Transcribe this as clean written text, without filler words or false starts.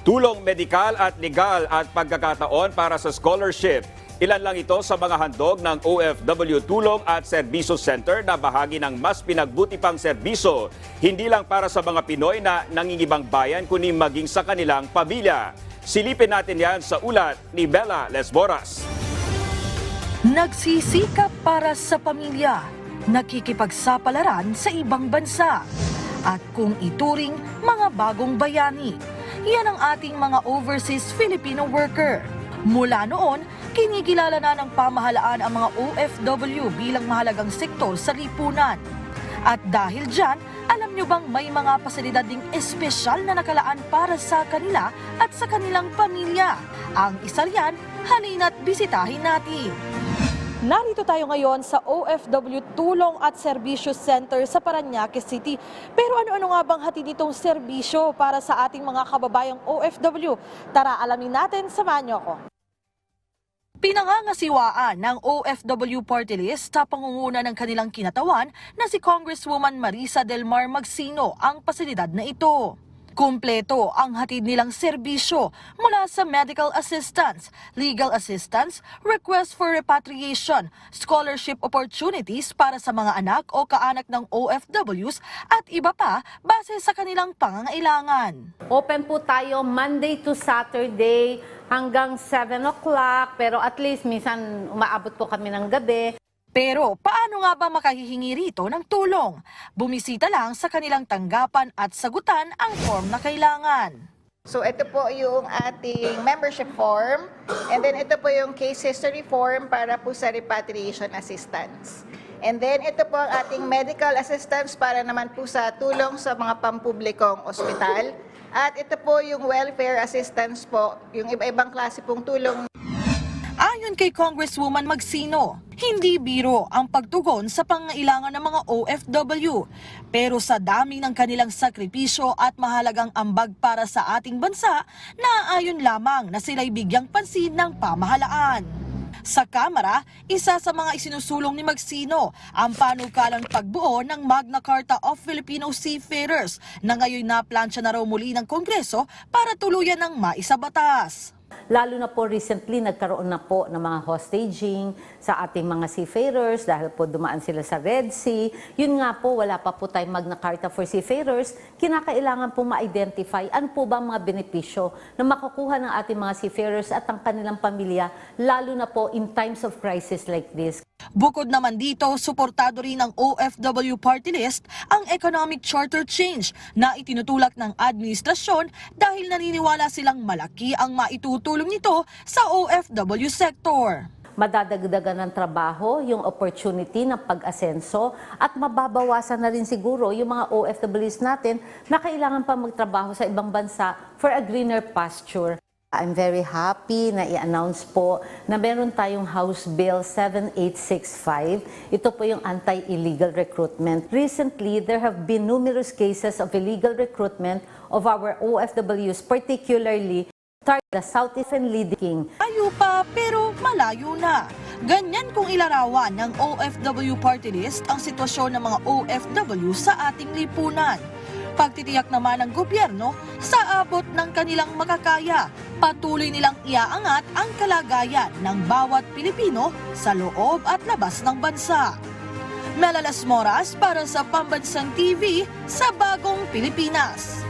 Tulong medikal at legal at pagkakataon para sa scholarship. Ilan lang ito sa mga handog ng OFW Tulong at Serbisyo Center na bahagi ng mas pinagbuti pang serbisyo, hindi lang para sa mga Pinoy na nangingibang bayan kundi maging sa kanilang pamilya. Silipin natin yan sa ulat ni Bella Lesboras. Nagsisikap para sa pamilya, nakikipagsapalaran sa ibang bansa, at kung ituring mga bagong bayani, yan ang ating mga overseas Filipino worker. Mula noon, kinikilala na ng pamahalaan ang mga OFW bilang mahalagang sektor sa lipunan. At dahil dyan, alam nyo bang may mga pasilidad ding espesyal na nakalaan para sa kanila at sa kanilang pamilya? Ang isa riyan, halina't bisitahin natin. Narito tayo ngayon sa OFW Tulong at Serbisyo Center sa Parañaque City. Pero ano-ano nga bang hatid nitong serbisyo para sa ating mga kababayang OFW? Tara, alamin natin, samahan niyo ako. Pinangangasiwaan ng OFW Party List sa pangunguna ng kanilang kinatawan na si Congresswoman Marisa Del Mar Magsino ang pasilidad na ito. Kumpleto ang hatid nilang serbisyo mula sa medical assistance, legal assistance, request for repatriation, scholarship opportunities para sa mga anak o kaanak ng OFWs at iba pa base sa kanilang pangangailangan. Open po tayo Monday to Saturday hanggang 7 o'clock, pero at least minsan umaabot po kami ng gabi. Pero paano nga ba makahihingi rito ng tulong? Bumisita lang sa kanilang tanggapan at sagutan ang form na kailangan. So ito po yung ating membership form, and then ito po yung case history form para po sa repatriation assistance. And then ito po ang ating medical assistance para naman po sa tulong sa mga pampublikong ospital. At ito po yung welfare assistance po, yung iba-ibang klase pong tulong. Ayon kay Congresswoman Magsino, hindi biro ang pagtugon sa pangangailangan ng mga OFW. Pero sa dami ng kanilang sakripisyo at mahalagang ambag para sa ating bansa, naaayon lamang na sila'y bigyang pansin ng pamahalaan. Sa Kamara, isa sa mga isinusulong ni Magsino ang panukalang pagbuo ng Magna Carta of Filipino Seafarers na ngayon naplansya na raw muli ng Kongreso para tuluyan ng maisabatas. Lalo na po recently, nagkaroon na po ng mga hostaging sa ating mga seafarers dahil po dumaan sila sa Red Sea. Yun nga po, wala pa po tayong Magna Carta for Seafarers. Kinakailangan po ma-identify ano po ba mga benepisyo na makukuha ng ating mga seafarers at ang kanilang pamilya, lalo na po in times of crisis like this. Bukod naman dito, suportado rin ng OFW Party List ang economic charter change na itinutulak ng administrasyon dahil naniniwala silang malaki ang maitutulong nito sa OFW sector. Madadagdagan ng trabaho, yung opportunity ng pag-asenso at mababawasan na rin siguro yung mga OFWs natin na kailangan pa magtrabaho sa ibang bansa for a greener pasture. I'm very happy na i-announce po na meron tayong House Bill 7865. Ito po yung anti-illegal recruitment. Recently, there have been numerous cases of illegal recruitment of our OFWs, particularly the Southeastern leading. Layo pa pero malayo na. Ganyan kung ilarawan ng OFW Party List ang sitwasyon ng mga OFW sa ating lipunan. Pagtitiyak naman ng gobyerno sa abot ng kanilang makakaya, patuloy nilang iaangat ang kalagayan ng bawat Pilipino sa loob at labas ng bansa. Mela Lesboras para sa Pambansang TV sa Bagong Pilipinas.